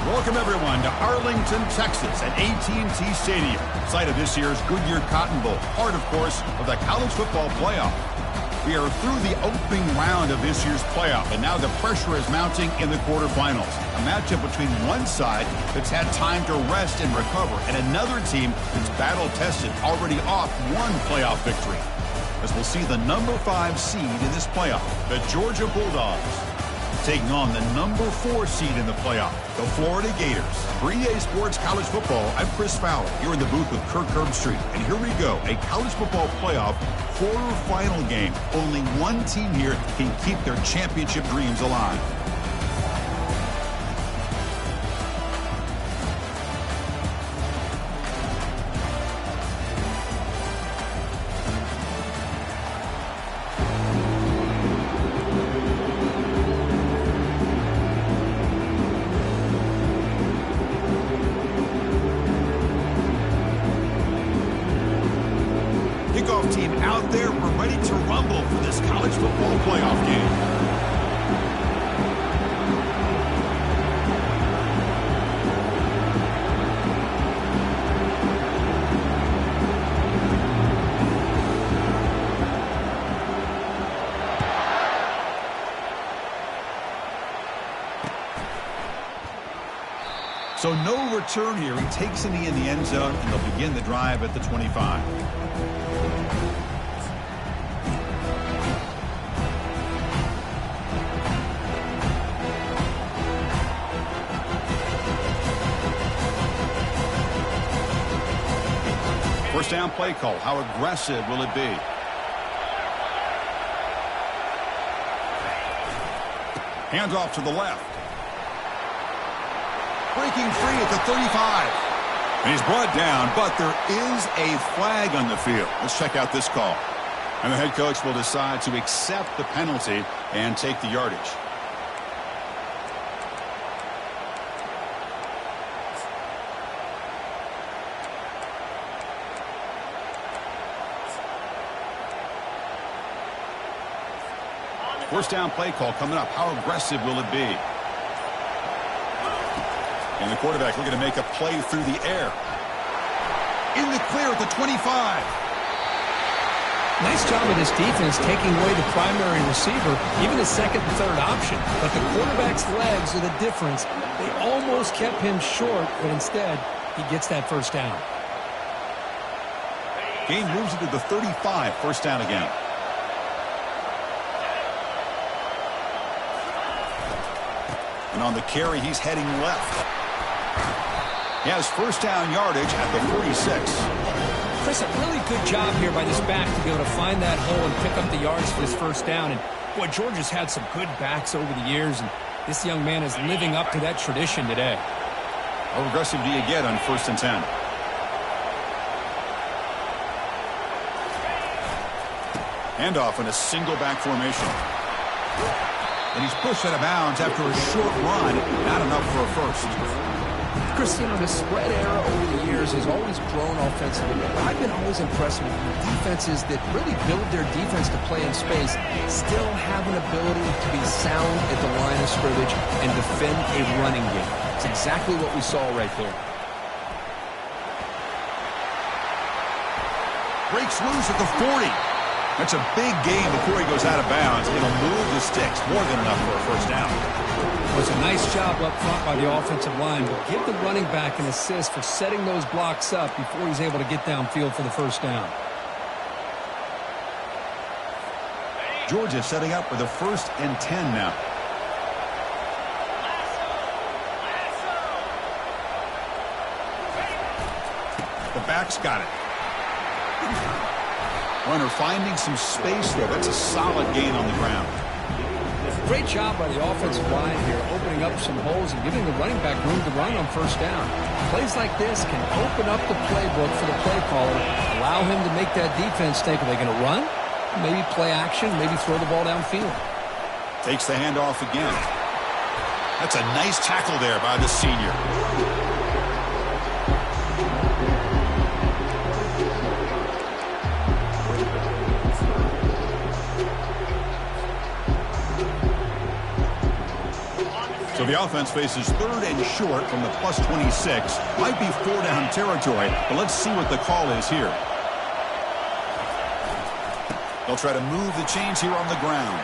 Welcome, everyone, to Arlington, Texas at AT&T Stadium, site of this year's Goodyear Cotton Bowl, part, of course, of the college football playoff. We are through the opening round of this year's playoff, and now the pressure is mounting in the quarterfinals. A matchup between one side that's had time to rest and recover, and another team that's battle-tested, already off one playoff victory. As we'll see the number 5 seed in this playoff, the Georgia Bulldogs, taking on the number 4 seed in the playoff, the Florida Gators. For EA Sports College Football, I'm Chris Fowler, here in the booth with Kirk Herbstreit. And here we go, a college football playoff quarterfinal game. Only one team here can keep their championship dreams alive. Kickoff team out there. We're ready to rumble for this college football playoff game. So no return here. He takes it in the end zone, and they'll begin the drive at the 25. First down play call. How aggressive will it be? Hands off to the left. Breaking free at the 35. And he's brought down, but there is a flag on the field. Let's check out this call. And the head coach will decide to accept the penalty and take the yardage. First down play call coming up. How aggressive will it be? And the quarterback looking to make a play through the air. In the clear at the 25. Nice job of this defense taking away the primary receiver, even the second and third option. But the quarterback's legs are the difference. They almost kept him short, but instead, he gets that first down. Game moves into the 35. First down again. And on the carry, he's heading left. He has first down yardage at the 46. Chris, a really good job here by this back to be able to find that hole and pick up the yards for his first down. And, boy, Georgia's had some good backs over the years, and this young man is living up to that tradition today. How aggressive do you get on first and 10? Handoff in a single back formation. And he's pushed out of bounds after a short run. Not enough for a first. Chris, you know, the spread era over the years has always grown offensively. I've been always impressed with defenses that really build their defense to play in space, still have an ability to be sound at the line of scrimmage and defend a running game. It's exactly what we saw right there. Breaks loose at the 40. That's a big gain before he goes out of bounds. It'll move the sticks. More than enough for a first down. It was a nice job up front by the offensive line, but give the running back an assist for setting those blocks up before he's able to get downfield for the first down. Georgia setting up for the first and 10 now. The back's got it. Runner finding some space there. That's a solid gain on the ground. Great job by the offensive line here, opening up some holes and giving the running back room to run on first down. Plays like this can open up the playbook for the play caller, allow him to make that defense think, are they going to run? Maybe play action, maybe throw the ball downfield. Takes the handoff again. That's a nice tackle there by the senior. So the offense faces 3rd and short from the +26. Might be 4-down territory, but let's see what the call is here. They'll try to move the chains here on the ground.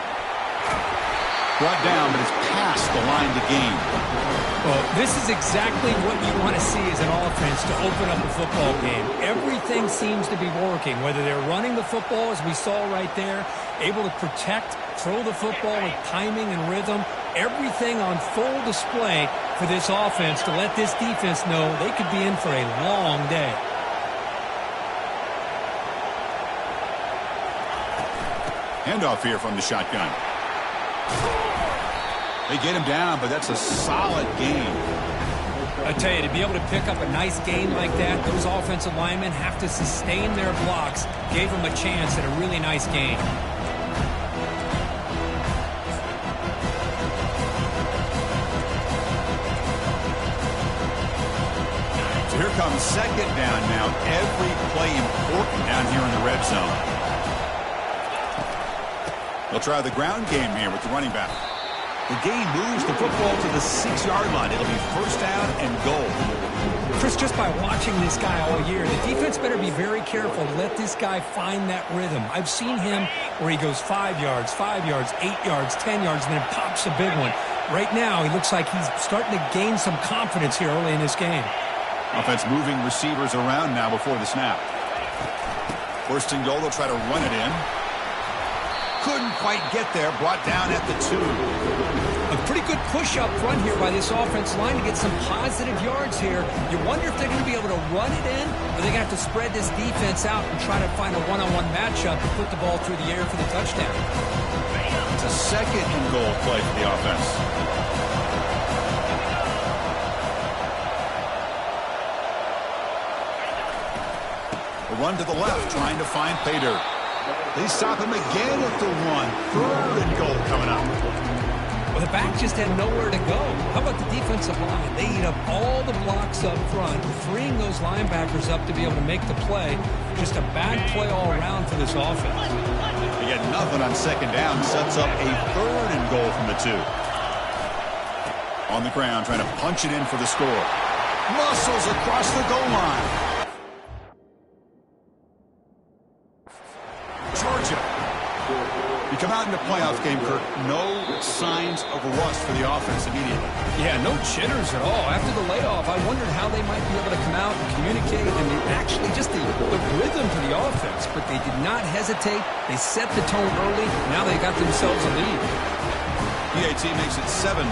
Brought down, but it's past the line to gain. Well, this is exactly what you want to see as an offense to open up a football game. Everything seems to be working, whether they're running the football, as we saw right there, able to protect, throw the football with timing and rhythm. Everything on full display for this offense to let this defense know they could be in for a long day. Handoff here from the shotgun. They get him down, but that's a solid game. I tell you, to be able to pick up a nice gain like that, those offensive linemen have to sustain their blocks. Gave them a chance at a really nice gain. So here comes 2nd down now. Every play important down here in the red zone. They'll try the ground game here with the running back. The game moves the football to the 6-yard line. It'll be 1st down and goal. Chris, just by watching this guy all year, the defense better be very careful to let this guy find that rhythm. I've seen him where he goes 5 yards, 8 yards, 10 yards, and then pops a big one. Right now, he looks like he's starting to gain some confidence here early in this game. Offense moving receivers around now before the snap. 1st and goal, they'll try to run it in. Couldn't quite get there, brought down at the 2. A pretty good push up front here by this offensive line to get some positive yards here. You wonder if they're going to be able to run it in, or they're going to have to spread this defense out and try to find a one-on-one matchup and put the ball through the air for the touchdown. It's a 2nd and goal play for the offense. A run to the left, trying to find Pater. They stop him again at the 1. 3rd and goal coming up. Well, the back just had nowhere to go. How about the defensive line? They eat up all the blocks up front, freeing those linebackers up to be able to make the play. Just a bad play all around for this offense. They get nothing on 2nd down. Sets up a 3rd and goal from the 2. On the ground, trying to punch it in for the score. Muscles across the goal line. Georgia. You come out in the playoff game, Kirk, no signs of rust for the offense immediately. Yeah, no jitters at all. After the layoff, I wondered how they might be able to come out and communicate and actually just the rhythm to the offense. But they did not hesitate. They set the tone early. Now they got themselves a lead. PAT makes it 7-0.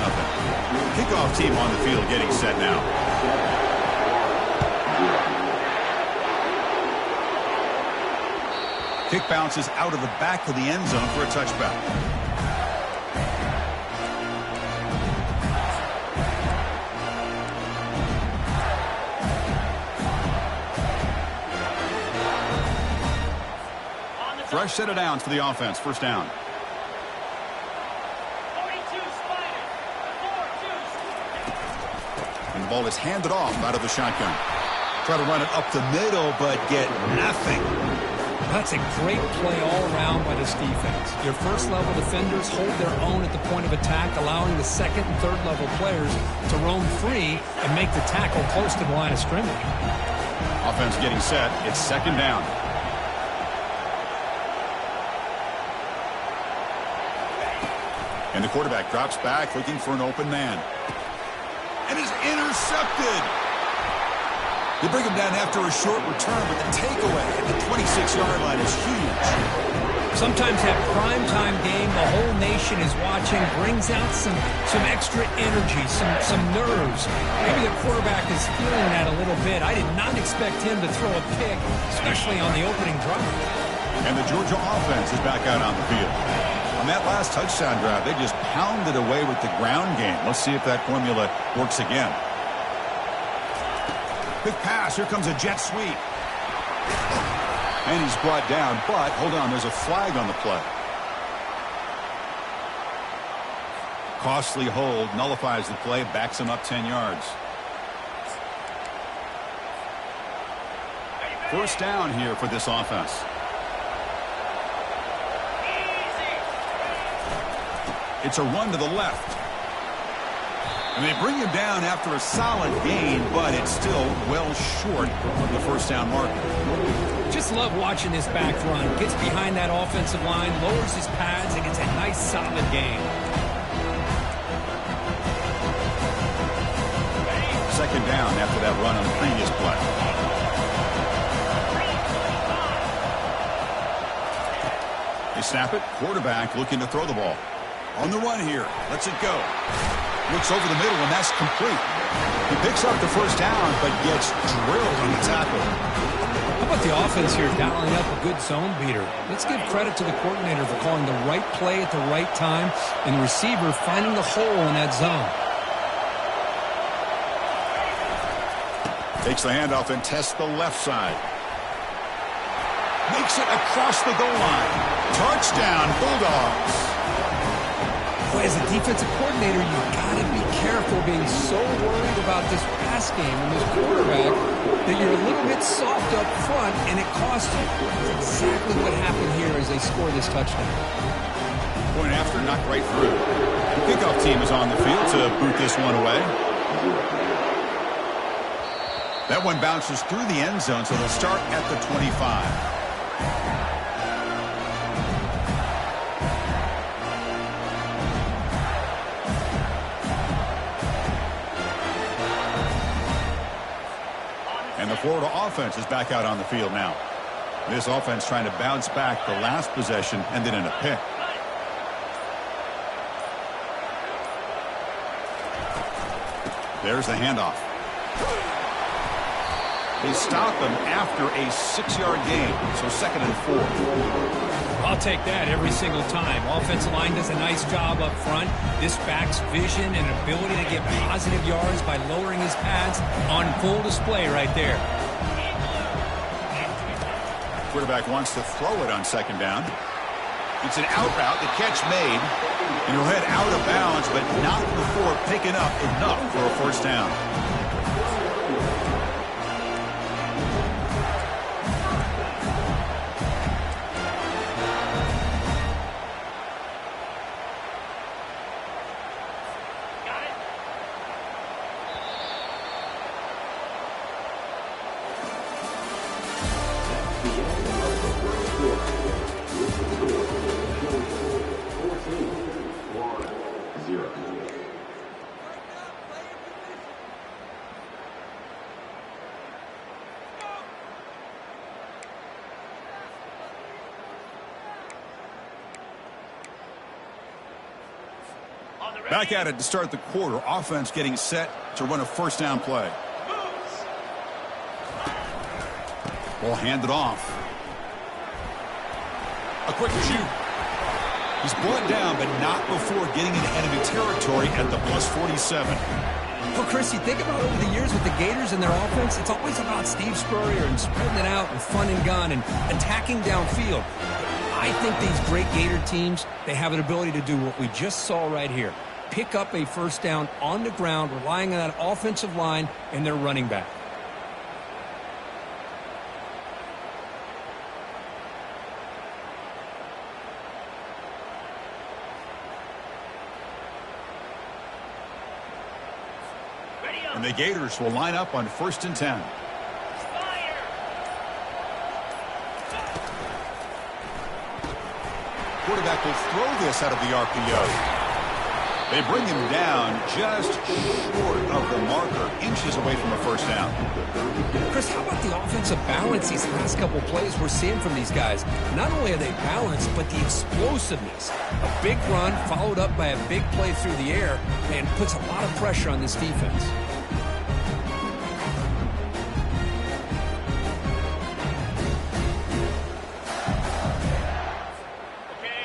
Kickoff team on the field getting set now. Kick bounces out of the back of the end zone for a touchback. Fresh set of downs for the offense. 1st down. And the ball is handed off out of the shotgun. Try to run it up the middle, but get nothing. That's a great play all around by this defense. Your 1st-level defenders hold their own at the point of attack, allowing the 2nd and 3rd-level players to roam free and make the tackle close to the line of scrimmage. Offense getting set. It's 2nd down. And the quarterback drops back, looking for an open man. And is intercepted. They bring him down after a short return, but the takeaway at the 26-yard line is huge. Sometimes that primetime game, the whole nation is watching, brings out some extra energy, some nerves. Maybe the quarterback is feeling that a little bit. I did not expect him to throw a pick, especially on the opening drive. And the Georgia offense is back out on the field. On that last touchdown drive, they just pounded away with the ground game. Let's see if that formula works again. Big pass. Here comes a jet sweep. And he's brought down, but hold on, there's a flag on the play. Costly hold, nullifies the play, backs him up 10 yards. 1st down here for this offense. It's a run to the left. And they bring him down after a solid gain, but it's still well short of the first down mark. Just love watching this back run. Gets behind that offensive line, lowers his pads, and gets a nice solid gain. Second down after that run on the previous play. They snap it. Quarterback looking to throw the ball. On the run here. Lets it go. Looks over the middle, and that's complete. He picks up the first down, but gets drilled on the tackle. How about the offense here dialing up a good zone beater? Let's give credit to the coordinator for calling the right play at the right time and the receiver finding the hole in that zone. Takes the handoff and tests the left side. Makes it across the goal line. Touchdown, Bulldogs. As a defensive coordinator, you've got to be careful being so worried about this pass game and this quarterback that you're a little bit soft up front, and it costs you. That's exactly what happened here as they score this touchdown. Point after, knocked right through. The kickoff team is on the field to boot this one away. That one bounces through the end zone, so they'll start at the 25. And the Florida offense is back out on the field now. This offense trying to bounce back the last possession and then in a pick. There's the handoff. They stop him after a 6-yard gain, so 2nd and 4. I'll take that every single time. Offensive line does a nice job up front. This back's vision and ability to get positive yards by lowering his pads on full display right there. Quarterback wants to throw it on 2nd down. It's an out route, the catch made, and he'll head out of bounds, but not before picking up enough for a first down. Back at it to start the quarter. Offense getting set to run a first down play. Ball handed off. A quick shoot. He's brought down, but not before getting in enemy territory at the +47. Well, Chris, you think about over the years with the Gators and their offense, it's always about Steve Spurrier and spreading it out and fun and gun and attacking downfield. I think these great Gator teams, they have an ability to do what we just saw right here. Pick up a first down on the ground, relying on that offensive line and their running back. And the Gators will line up on 1st and 10. Quarterback will throw this out of the RPO. They bring him down just short of the marker, inches away from a first down. Chris, how about the offensive balance these last couple plays we're seeing from these guys? Not only are they balanced, but the explosiveness. A big run followed up by a big play through the air and puts a lot of pressure on this defense.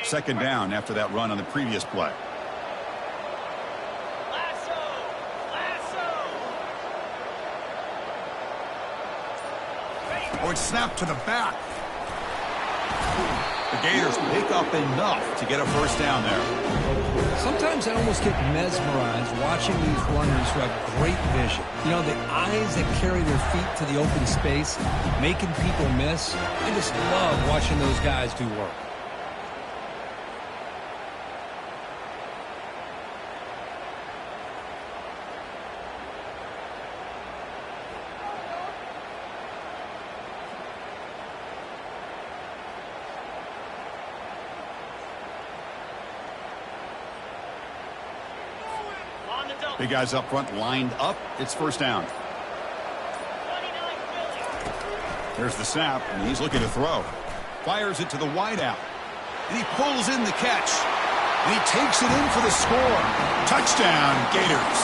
Second down after that run on the previous play. Oh, it's snapped to the back. The Gators pick up enough to get a first down there. Sometimes I almost get mesmerized watching these runners who have great vision. You know, the eyes that carry their feet to the open space, making people miss. I just love watching those guys do work. Big guys up front lined up. It's first down. There's the snap, and he's looking to throw. Fires it to the wideout. And he pulls in the catch. And he takes it in for the score. Touchdown, Gators.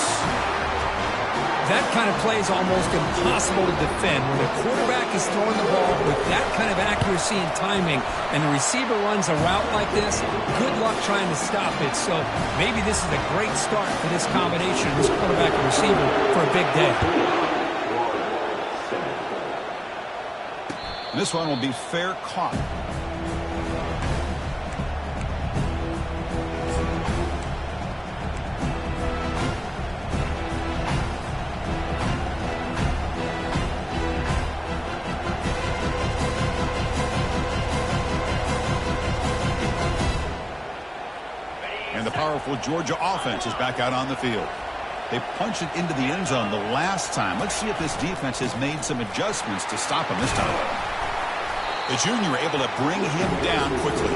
That kind of play is almost impossible to defend. When the quarterback is throwing the ball with that kind of accuracy and timing, and the receiver runs a route like this, good luck trying to stop it. So maybe this is a great start for this combination, this quarterback and receiver, for a big day. This one will be fair caught. And the powerful Georgia offense is back out on the field. They punched it into the end zone the last time. Let's see if this defense has made some adjustments to stop him this time. The junior able to bring him down quickly.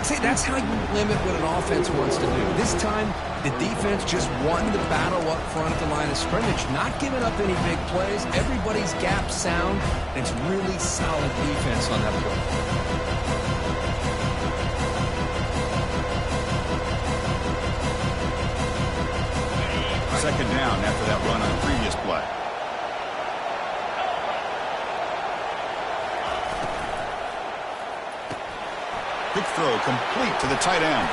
See, that's how you limit what an offense wants to do. This time, the defense just won the battle up front at the line of scrimmage, not giving up any big plays. Everybody's gap sound, and it's really solid defense on that play. Second down after that run on the previous play. Quick throw complete to the tight end.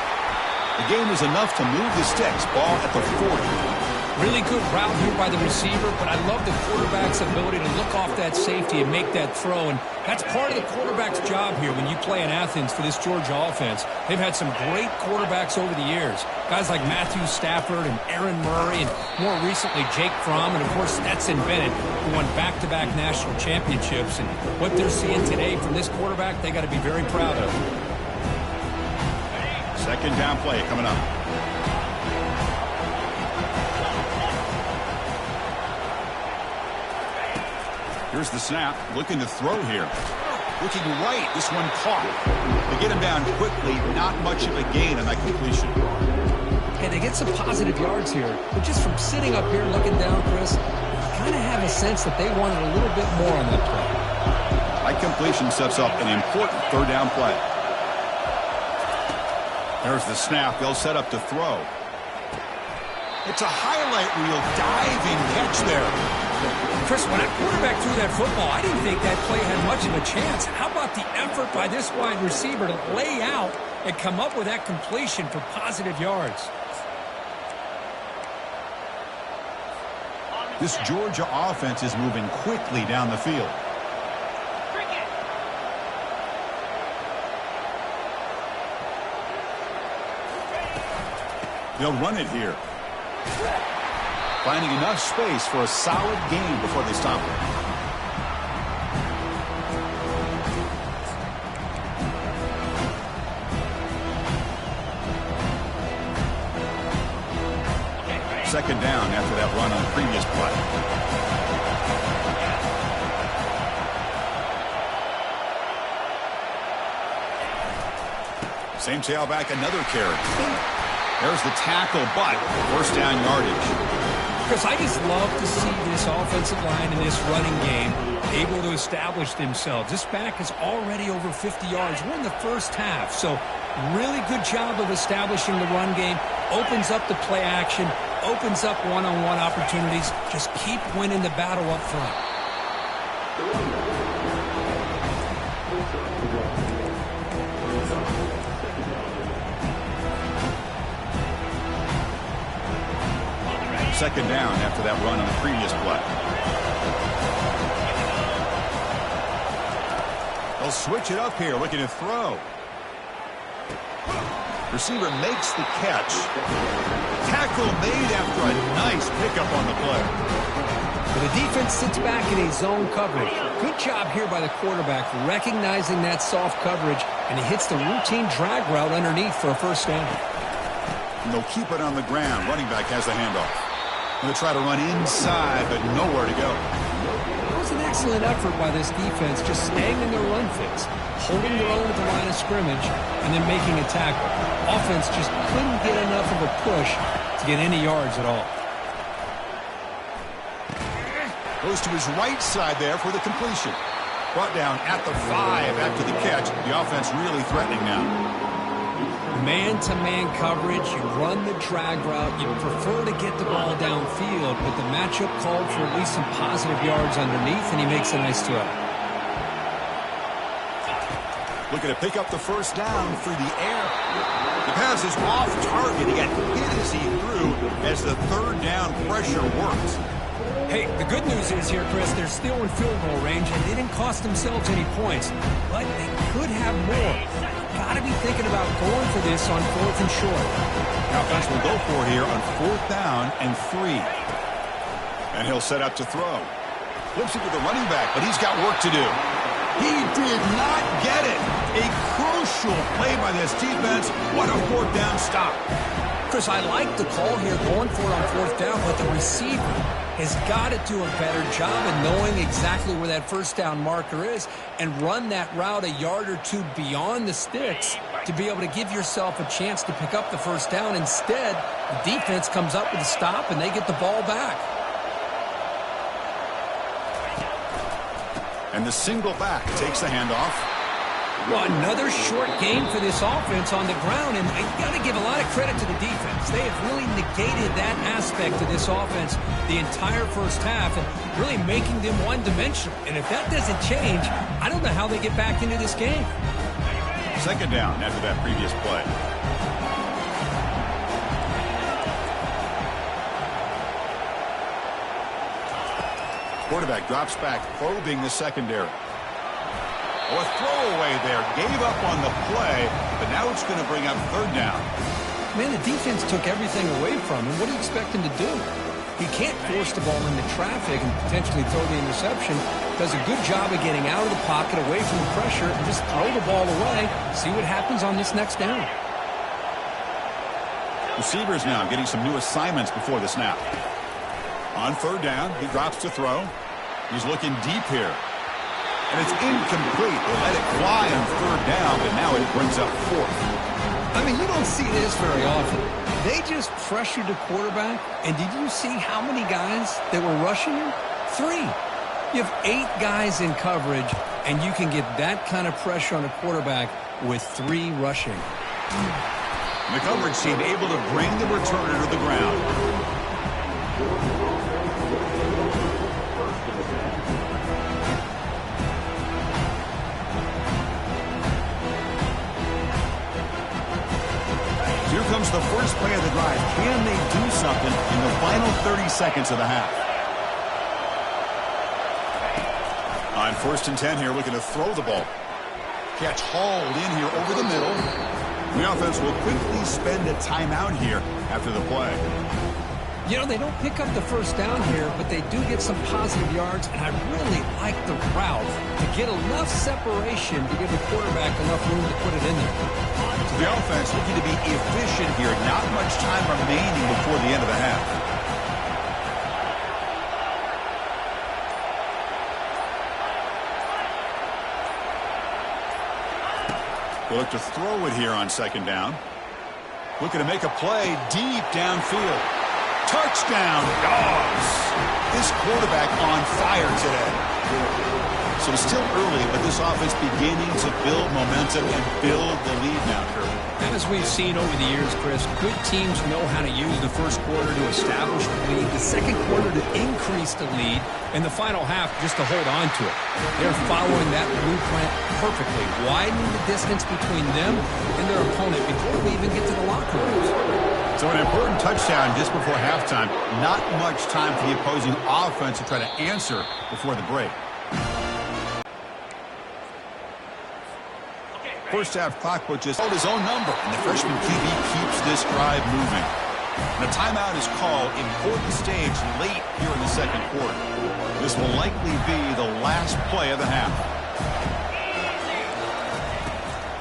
The game is enough to move the sticks. Ball at the 40. Really good route here by the receiver, but I love the quarterback's ability to look off that safety and make that throw. And that's part of the quarterback's job here when you play in Athens for this Georgia offense. They've had some great quarterbacks over the years. Guys like Matthew Stafford and Aaron Murray, and more recently Jake Fromm, and of course Stetson Bennett, who won back-to-back national championships. And what they're seeing today from this quarterback, they got to be very proud of. Second down play coming up. Here's the snap. Looking to throw here. Looking right. This one caught. They get him down quickly. Not much of a gain on that completion. Hey, they get some positive yards here. But just from sitting up here looking down, Chris, you kind of have a sense that they wanted a little bit more on that play. That completion sets up an important third down play. There's the snap. They'll set up to throw. It's a highlight reel diving catch there. Chris, when that quarterback threw that football, I didn't think that play had much of a chance. How about the effort by this wide receiver to lay out and come up with that completion for positive yards? This Georgia offense is moving quickly down the field. They'll run it here. Finding enough space for a solid gain before they stop it. Second down after that run on the previous play. Same tailback, another carry. There's the tackle, but first down yardage. Chris, I just love to see this offensive line in this running game able to establish themselves. This back is already over 50 yards. We're in the first half, so really good job of establishing the run game. Opens up the play action, opens up one-on-one opportunities. Just keep winning the battle up front. Second down after that run on the previous play. They'll switch it up here, looking to throw. Receiver makes the catch. Tackle made after a nice pickup on the play. But the defense sits back in a zone coverage. Good job here by the quarterback recognizing that soft coverage, and he hits the routine drag route underneath for a first down. And they'll keep it on the ground. Running back has the handoff. Going to try to run inside, but nowhere to go. It was an excellent effort by this defense, just staying in their run fits, holding their own at the line of scrimmage, and then making a tackle. Offense just couldn't get enough of a push to get any yards at all. Goes to his right side there for the completion. Brought down at the 5 after the catch. The offense really threatening now. Man-to-man coverage, you run the drag route, you prefer to get the ball downfield, but the matchup called for at least some positive yards underneath, and he makes a nice throw. Looking to pick up the first down through the air. The pass is off target. He got hit as he threw as the third down pressure works. Hey, the good news is here, Chris, they're still in field goal range, and they didn't cost themselves any points, but they could have more. Got to be thinking about going for this on 4th and short. Now, offense will go for it here on 4th down and 3. And he'll set up to throw. Flips it to the running back, but he's got work to do. He did not get it. A crucial play by this defense. What a 4th down stop. Chris, I like the call here, going for it on 4th down, but the receiver has got to do a better job of knowing exactly where that first down marker is and run that route a yard or two beyond the sticks to be able to give yourself a chance to pick up the first down. Instead, the defense comes up with a stop and they get the ball back. And the single back takes the handoff. Well, another short game for this offense on the ground, and you got to give a lot of credit to the defense. They have really negated that aspect of this offense the entire first half and really making them one-dimensional. And if that doesn't change, I don't know how they get back into this game. Second down after that previous play. Quarterback drops back, probing the secondary. Oh, a throwaway there. Gave up on the play, but now it's going to bring up 3rd down. Man, the defense took everything away from him. What do you expect him to do? He can't force the ball into traffic and potentially throw the interception. Does a good job of getting out of the pocket, away from the pressure, and just throw the ball away. See what happens on this next down. Receivers now getting some new assignments before the snap. On 3rd down, he drops to throw. He's looking deep here. And it's incomplete. They let it fly on 3rd down, but now it brings up 4th. I mean, you don't see this very often. They just pressured the quarterback, and did you see how many guys that were rushing him? 3. You have 8 guys in coverage, and you can get that kind of pressure on a quarterback with 3 rushing. The coverage team able to bring the returner to the ground. Here comes the first play of the drive. Can they do something in the final 30 seconds of the half? On 1st and 10 here, looking to throw the ball. Catch hauled in here over the middle. The offense will quickly spend a timeout here after the play. You know, they don't pick up the first down here, but they do get some positive yards, and I really like the route to get enough separation to give the quarterback enough room to put it in there. So the offense looking to be efficient here. Not much time remaining before the end of the half. They look to throw it here on 2nd down. Looking to make a play deep downfield. Touchdown, Dogs! This quarterback on fire today. So it's still early, but this offense beginning to build momentum and build the lead now, Kirby. As we've seen over the years, Chris, good teams know how to use the first quarter to establish the lead, the second quarter to increase the lead, and the final half just to hold on to it. They're following that blueprint perfectly, widening the distance between them and their opponent before we even get to the locker rooms. So an important touchdown just before halftime. Not much time for the opposing offense to try to answer before the break. First half clock will just hold his own number, and the freshman QB keeps this drive moving. And a timeout is called. Important stage late here in the second quarter. This will likely be the last play of the half.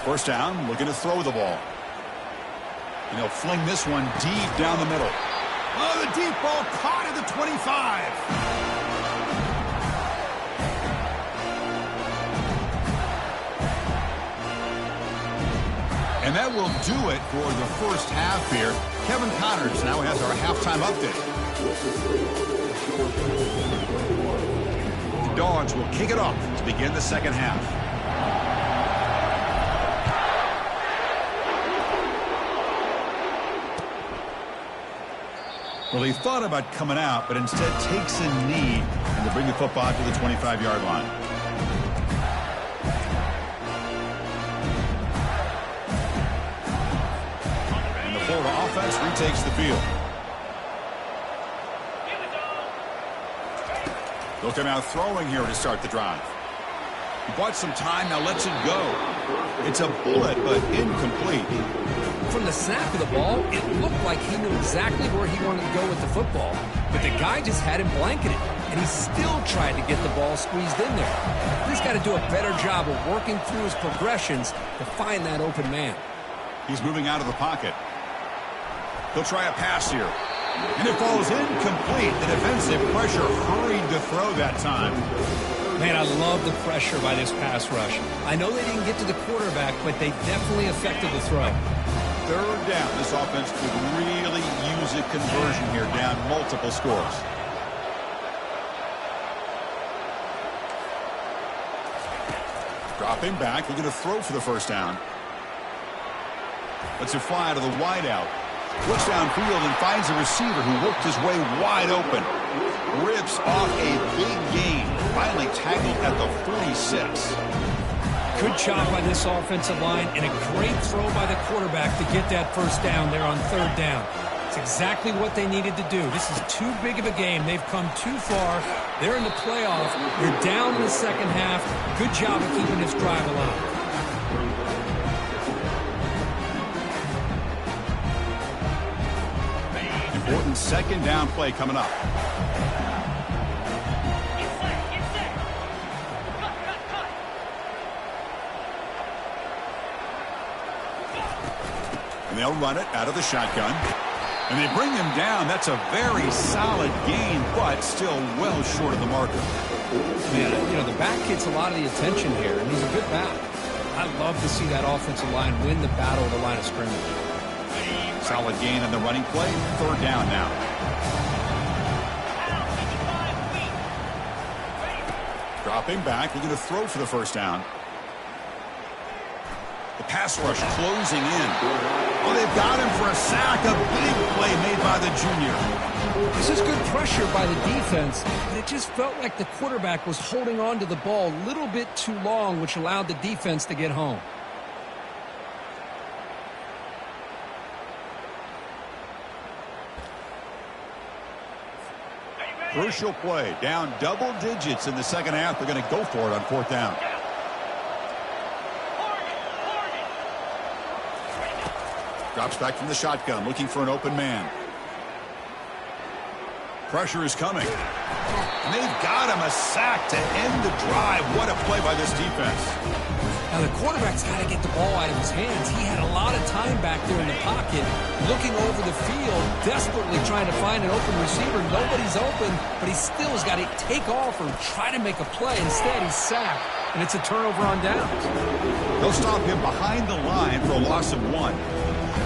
First down, looking to throw the ball. And he'll fling this one deep down the middle. Oh, the deep ball caught at the 25. And that will do it for the first half here. Kevin Connors now has our halftime update. The Dogs will kick it off to begin the second half. Well, he thought about coming out, but instead takes a knee and to bring the football to the 25-yard line. And the Florida offense retakes the field. They'll come out throwing here to start the drive. He bought some time, now lets it go. It's a bullet, but incomplete. From the snap of the ball, it looked like he knew exactly where he wanted to go with the football. But the guy just had him blanketed, and he still tried to get the ball squeezed in there. He's got to do a better job of working through his progressions to find that open man. He's moving out of the pocket. He'll try a pass here. And it falls incomplete. The defensive pressure hurried to throw that time. Man, I love the pressure by this pass rush. I know they didn't get to the quarterback, but they definitely affected the throw. Third down. This offense could really use a conversion here, down multiple scores. Dropping back. He's going to throw for the first down. Lets it fly to the wideout. Looks downfield and finds a receiver who worked his way wide open. Rips off a big gain. Finally tackled at the 46. Good job by this offensive line and a great throw by the quarterback to get that first down there on third down. It's exactly what they needed to do. This is too big of a game. They've come too far. They're in the playoff. You're down in the second half. Good job of keeping this drive alive. Important second down play coming up. And they'll run it out of the shotgun. And they bring him down. That's a very solid gain, but still well short of the marker. Man, you know, the back gets a lot of the attention here, and he's a good back. I love to see that offensive line win the battle of the line of scrimmage. Solid gain on the running play. Third down now. Dropping back. We're going to throw for the first down. The pass rush closing in. Oh, they've got him for a sack. A big play made by the junior. This is good pressure by the defense, but it just felt like the quarterback was holding on to the ball a little bit too long, which allowed the defense to get home. Crucial play. Down double digits in the second half. They're going to go for it on fourth down. Drops back from the shotgun, looking for an open man. Pressure is coming. And they've got him a sack to end the drive. What a play by this defense. Now, the quarterback's got to get the ball out of his hands. He had a lot of time back there in the pocket, looking over the field, desperately trying to find an open receiver. Nobody's open, but he still has got to take off or try to make a play. Instead, he's sacked, and it's a turnover on downs. They'll stop him behind the line for a loss of 1.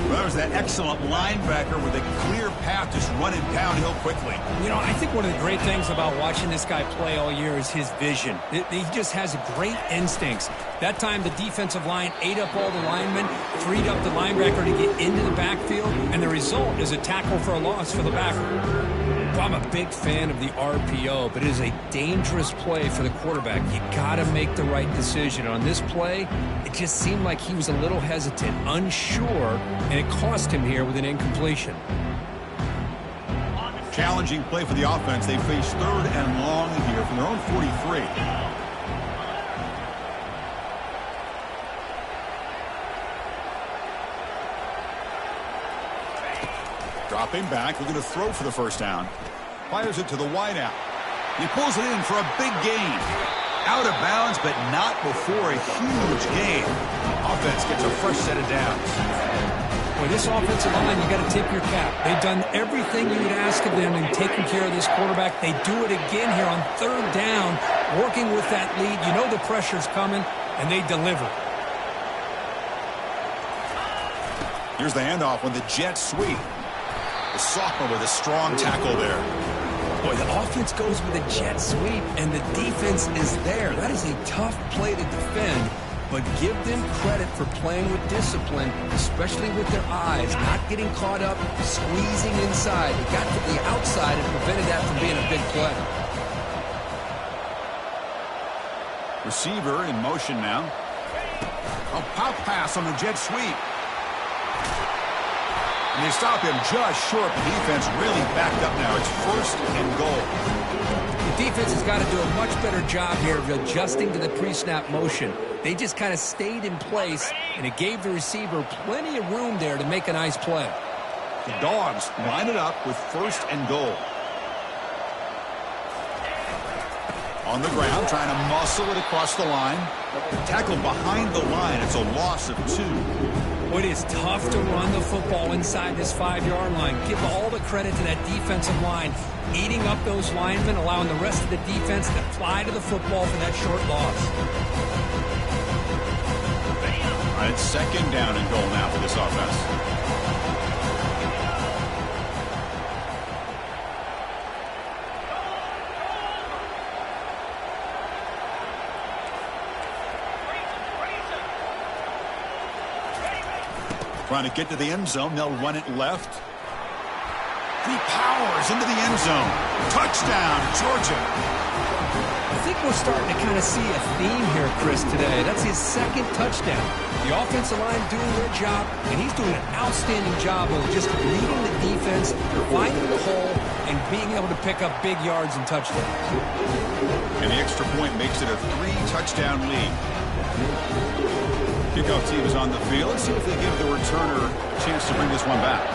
Well, there's that excellent linebacker with a clear path just running downhill quickly. You know, I think one of the great things about watching this guy play all year is his vision. He just has great instincts. That time, the defensive line ate up all the linemen, freed up the linebacker to get into the backfield, and the result is a tackle for a loss for the backer. Well, I'm a big fan of the RPO, but it is a dangerous play for the quarterback. You got to make the right decision. On this play, it just seemed like he was a little hesitant, unsure, and it cost him here with an incompletion. Challenging play for the offense. They face third and long here from their own 43. Dropping back. We're going to throw for the first down. Fires it to the wideout. He pulls it in for a big gain. Out of bounds, but not before a huge gain. Offense gets a fresh set of downs. Boy, this offensive line, you got to tip your cap. They've done everything you would ask of them in taking care of this quarterback. They do it again here on third down, working with that lead. You know the pressure's coming, and they deliver. Here's the handoff when the Jets sweep. The sophomore with a strong tackle there. Boy, the offense goes with a jet sweep, and the defense is there. That is a tough play to defend, but give them credit for playing with discipline, especially with their eyes, not getting caught up, squeezing inside. They got to the outside and prevented that from being a big play. Receiver in motion now. A pop pass on the jet sweep. And they stop him just short. The defense really backed up now. It's 1st and goal. The defense has got to do a much better job here of adjusting to the pre-snap motion. They just kind of stayed in place, and it gave the receiver plenty of room there to make a nice play. The Dogs line it up with 1st and goal. On the ground, trying to muscle it across the line. Tackled behind the line. It's a loss of 2. It is tough to run the football inside this 5-yard line. Give all the credit to that defensive line, eating up those linemen, allowing the rest of the defense to fly to the football for that short loss. All right, it's 2nd down and goal now for this offense. Trying to get to the end zone. They'll run it left. He powers into the end zone. Touchdown, Georgia. I think we're starting to kind of see a theme here, Chris, today. That's his 2nd touchdown. The offensive line doing their job, and he's doing an outstanding job of just leading the defense, finding the hole, and being able to pick up big yards and touchdowns. And the extra point makes it a 3-touchdown lead. Kickoff team is on the field. Let's see if they give the returner a chance to bring this one back.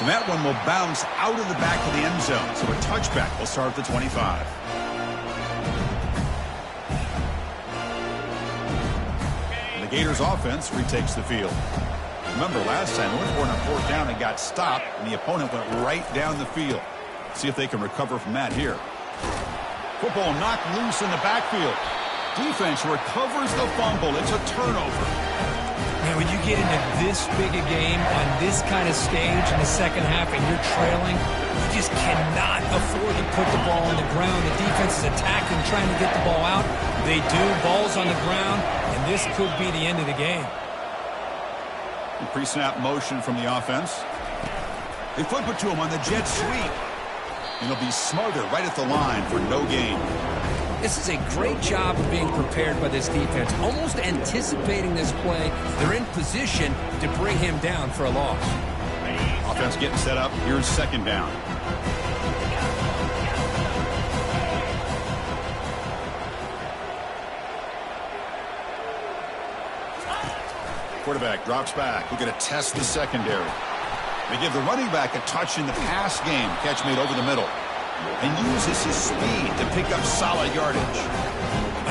And that one will bounce out of the back of the end zone. So a touchback will start at the 25. And the Gators offense retakes the field. Remember last time, they went for it on 4th down and got stopped, and the opponent went right down the field. See if they can recover from that here. Football knocked loose in the backfield. Defense recovers the fumble. It's a turnover. Man, when you get into this big a game on this kind of stage in the second half and you're trailing, you just cannot afford to put the ball on the ground. The defense is attacking, trying to get the ball out. They do. Ball's on the ground, and this could be the end of the game. Pre-snap motion from the offense. They flip it to him on the jet sweep. And he'll be smothered right at the line for no gain. This is a great job of being prepared by this defense, almost anticipating this play. They're in position to bring him down for a loss. Offense getting set up. Here's 2nd down. Quarterback drops back. We're going to test the secondary. They give the running back a touch in the pass game. Catch made over the middle. And uses his speed to pick up solid yardage.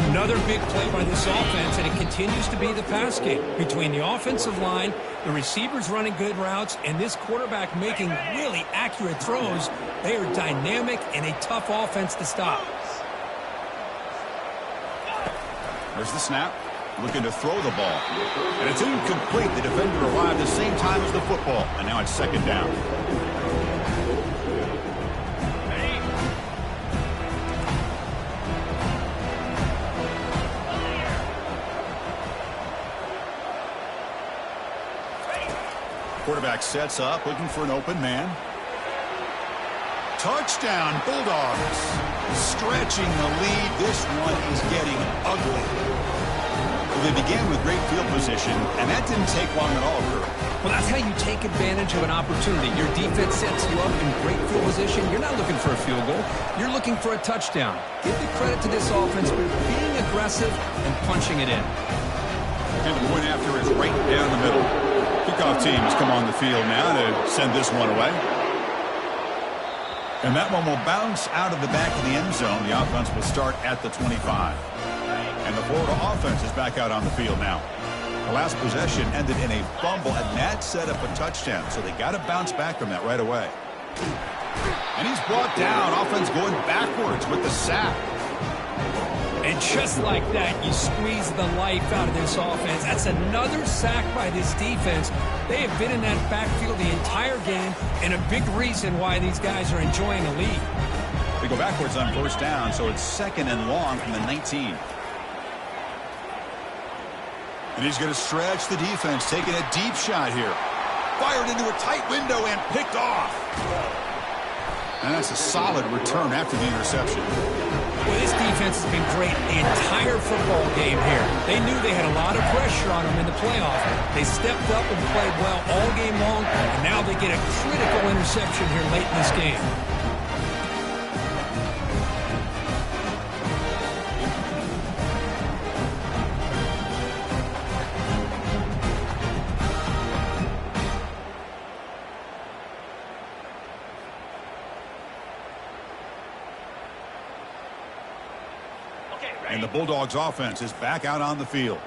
Another big play by this offense, and it continues to be the pass game. Between the offensive line, the receivers running good routes, and this quarterback making really accurate throws, they are dynamic and a tough offense to stop. There's the snap. Looking to throw the ball. And it's incomplete. The defender arrived the same time as the football. And now it's 2nd down. Quarterback sets up, looking for an open man. Touchdown, Bulldogs. Stretching the lead. This one is getting ugly. They began with great field position, and that didn't take long at all, Drew. Well, that's how you take advantage of an opportunity. Your defense sets you up in great field position. You're not looking for a field goal. You're looking for a touchdown. Give the credit to this offense for being aggressive and punching it in. And the point after is right down the middle. Kickoff team has come on the field now to send this one away. And that one will bounce out of the back of the end zone. The offense will start at the 25. And the Florida offense is back out on the field now. The last possession ended in a fumble, and that set up a touchdown. So they got to bounce back from that right away. And he's brought down. Offense going backwards with the sack. And just like that, you squeeze the life out of this offense. That's another sack by this defense. They have been in that backfield the entire game, and a big reason why these guys are enjoying a lead. They go backwards on first down, so it's 2nd and long from the 19. And he's going to stretch the defense, taking a deep shot here. Fired into a tight window and picked off. And that's a solid return after the interception. Well, this defense has been great the entire football game here. They knew they had a lot of pressure on them in the playoff. They stepped up and played well all game long, and now they get a critical interception here late in this game. And the Bulldogs offense is back out on the field.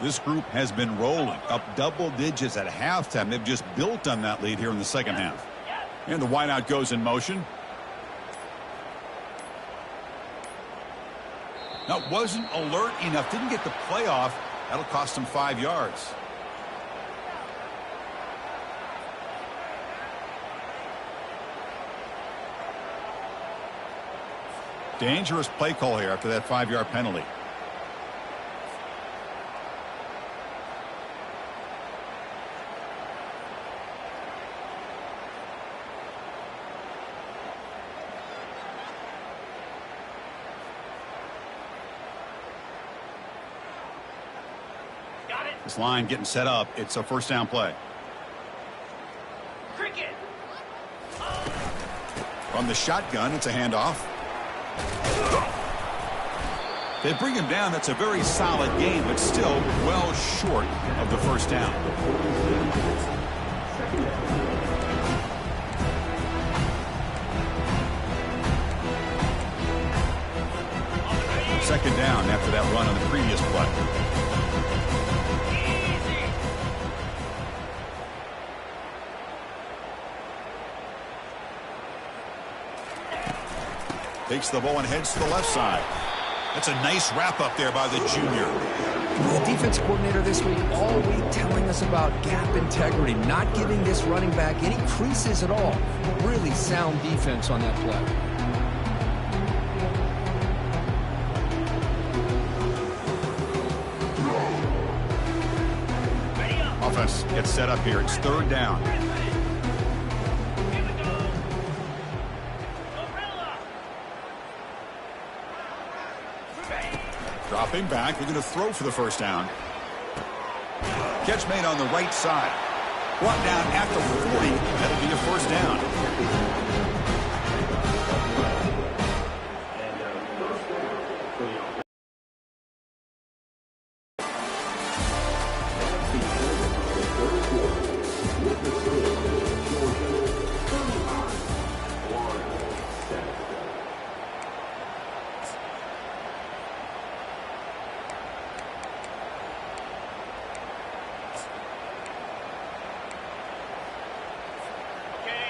This group has been rolling up double digits at halftime. They've just built on that lead here in the second half. And the wideout goes in motion. Now, wasn't alert enough. Didn't get the playoff. That'll cost him 5 yards. Dangerous play call here after that 5-yard penalty. This line getting set up. It's a first down play. Cricket. From the shotgun, it's a handoff. They bring him down. That's a very solid game, but still well short of the first down. Second down after that run on the previous play. Takes the ball and heads to the left side. That's a nice wrap up there by the junior. The defense coordinator this week all week telling us about gap integrity, not giving this running back any creases at all. Really sound defense on that play. Offense gets set up here. It's third down. Dropping back. We're going to throw for the first down. Catch made on the right side. Brought down at the 40. That'll be a first down.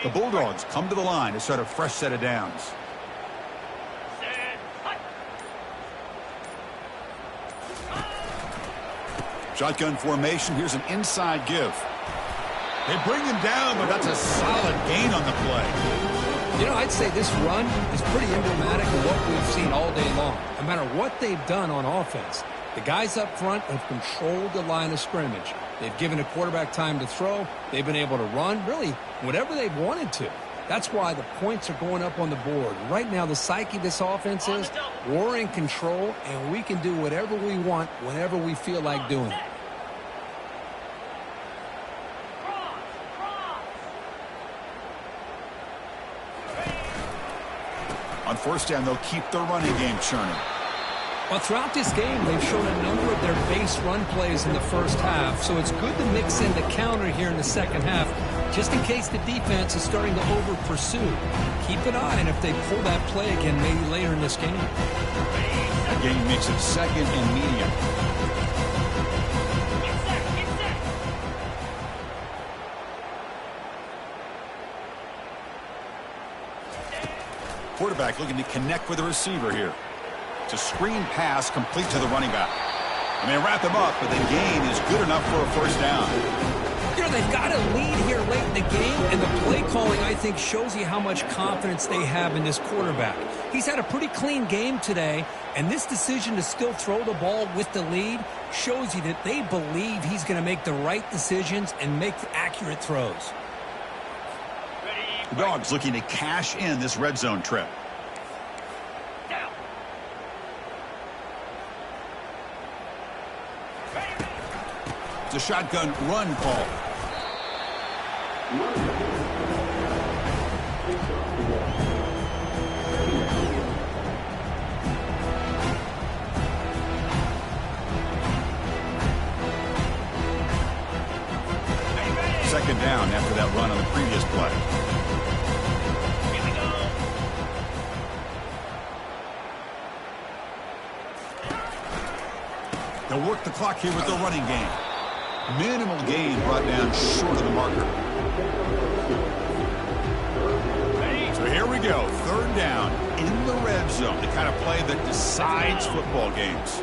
The Bulldogs come to the line to start a fresh set of downs. Shotgun formation. Here's an inside give. They bring him down, but that's a solid gain on the play. You know, I'd say this run is pretty emblematic of what we've seen all day long. No matter what they've done on offense, the guys up front have controlled the line of scrimmage. They've given the quarterback time to throw. They've been able to run, really, whatever they've wanted to. That's why the points are going up on the board. Right now, the psyche of this offense is we're in control, and we can do whatever we want whenever we feel like doing it. On first down, they'll keep the running game churning. Well, throughout this game, they've shown a number of their base run plays in the first half, so it's good to mix in the counter here in the second half, just in case the defense is starting to over-pursue. Keep an eye on if they pull that play again maybe later in this game. That game makes it second and medium. Quarterback looking to connect with the receiver here. It's a screen pass complete to the running back. And they wrap him up, but the gain is good enough for a first down. You know, they've got a lead here late in the game, and the play calling, I think, shows you how much confidence they have in this quarterback. He's had a pretty clean game today, and this decision to still throw the ball with the lead shows you that they believe he's going to make the right decisions and make accurate throws. The Dogs looking to cash in this red zone trip. It's a shotgun run call. Second down after that run on the previous play. Here we go. They'll work the clock here with their running game. Minimal gain brought down short of the marker. So here we go. Third down in the red zone. The kind of play that decides football games.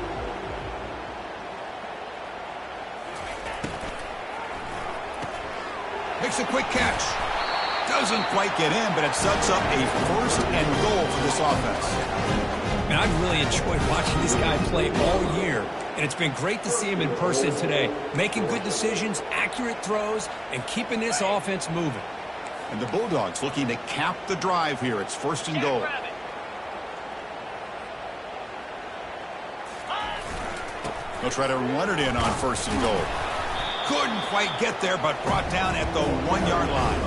Makes a quick catch. Doesn't quite get in, but it sets up a first and goal for this offense. And I've really enjoyed watching this guy play all year. And it's been great to see him in person today, making good decisions, accurate throws, and keeping this offense moving. And the Bulldogs looking to cap the drive here. It's first and goal. They'll try to run it in on first and goal. Couldn't quite get there, but brought down at the 1-yard line.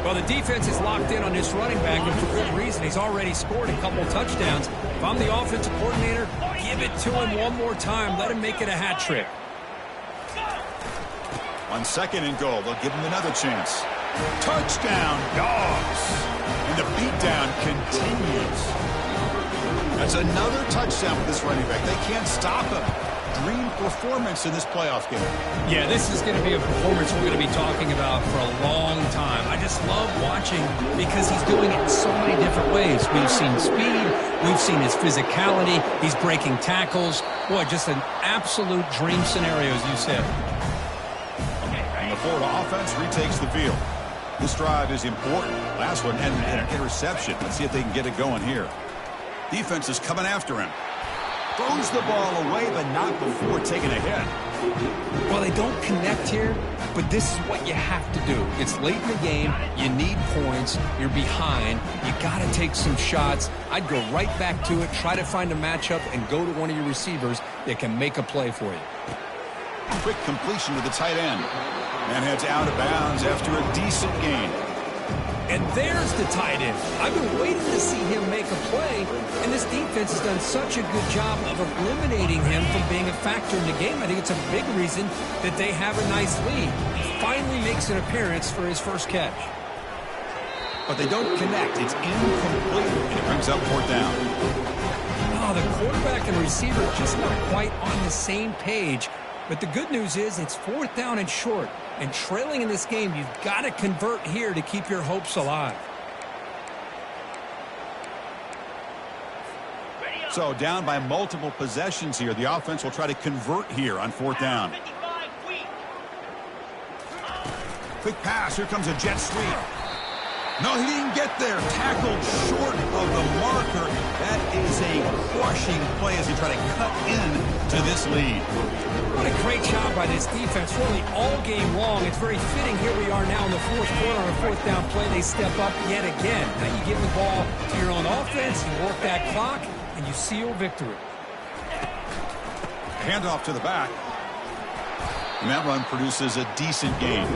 Well, the defense is locked in on this running back, and for good reason. He's already scored a couple touchdowns. If I'm the offensive coordinator, give it to him one more time. Let him make it a hat trick. On second and goal, they'll give him another chance. Touchdown, Dogs. And the beatdown continues. That's another touchdown for this running back. They can't stop him. Dream performance in this playoff game. Yeah, this is going to be a performance we're going to be talking about for a long time. I just love watching because he's doing it in so many different ways. We've seen speed. We've seen his physicality. He's breaking tackles. Boy, just an absolute dream scenario, as you said. And the Florida offense retakes the field. This drive is important. Last one had an interception. Let's see if they can get it going here. Defense is coming after him. Throws the ball away, but not before taking a hit. Well, they don't connect here, but this is what you have to do. It's late in the game. You need points. You're behind. You got to take some shots. I'd go right back to it, try to find a matchup, and go to one of your receivers that can make a play for you. Quick completion to the tight end. And heads out of bounds after a decent gain. And there's the tight end. I've been waiting to see him make a play, and this defense has done such a good job of eliminating him from being a factor in the game. I think it's a big reason that they have a nice lead. He finally makes an appearance for his first catch. But they don't connect. It's incomplete, and it brings up fourth down. Oh, the quarterback and receiver just not quite on the same page. But the good news is it's fourth down and short. And trailing in this game, you've got to convert here to keep your hopes alive. So down by multiple possessions here. The offense will try to convert here on fourth down. Quick pass. Here comes a jet sweep. No, he didn't get there. Tackled short of the marker. That is a crushing play as he try to cut in to this lead. What a great job by this defense, really all game long. It's very fitting. Here we are now in the fourth quarter on a fourth down play. They step up yet again. Now you give the ball to your own offense, you work that clock, and you seal victory. Handoff to the back. And that run produces a decent gain.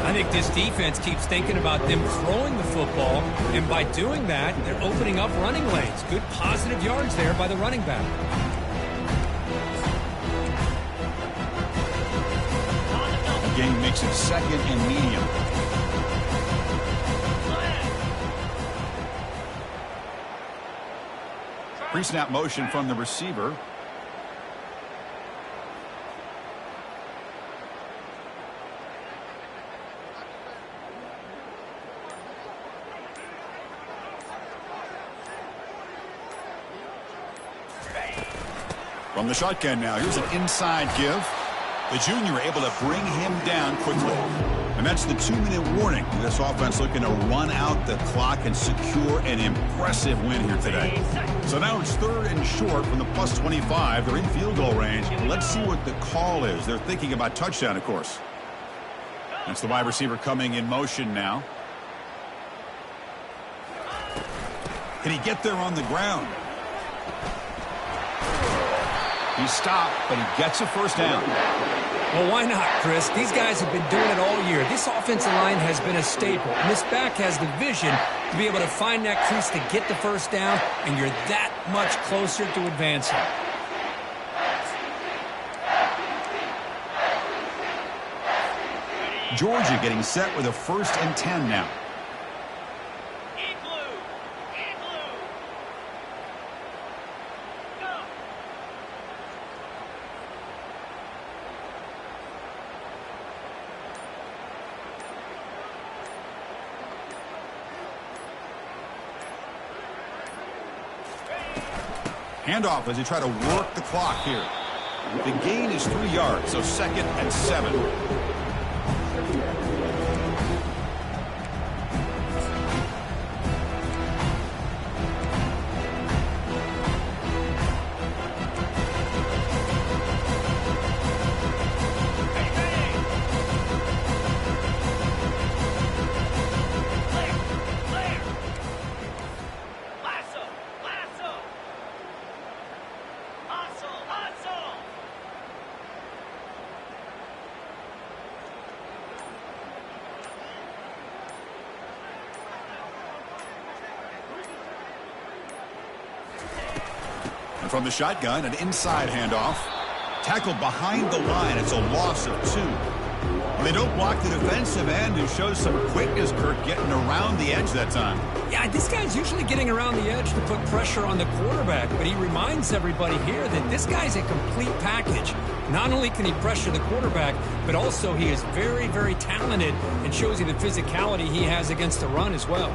I think this defense keeps thinking about them throwing the football, and by doing that, they're opening up running lanes. Good positive yards there by the running back. Gain makes it second and medium. Pre-snap motion from the receiver. From the shotgun now, here's an inside give. The junior able to bring him down quickly. And that's the 2-minute warning. This offense looking to run out the clock and secure an impressive win here today. So now it's 3rd and short from the plus 25. They're in field goal range. Let's see what the call is. They're thinking about touchdown, of course. That's the wide receiver coming in motion now. Can he get there on the ground? He stopped, but he gets a first down. Well, why not, Chris? These guys have been doing it all year. This offensive line has been a staple, and this back has the vision to be able to find that crease to get the first down, and you're that much closer to advancing. Georgia getting set with a 1st and 10 now. Handoff as they try to work the clock here. The gain is 3 yards, so 2nd and 7. From the shotgun, an inside handoff. Tackled behind the line. It's a loss of 2. Well, they don't block the defensive end, who shows some quickness, Kirk, getting around the edge that time. Yeah, this guy's usually getting around the edge to put pressure on the quarterback, but he reminds everybody here that this guy's a complete package. Not only can he pressure the quarterback, but also he is very, very talented and shows you the physicality he has against the run as well.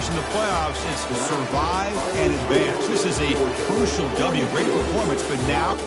In the playoffs, it's survive and advance. This is a crucial W. Great performance, but now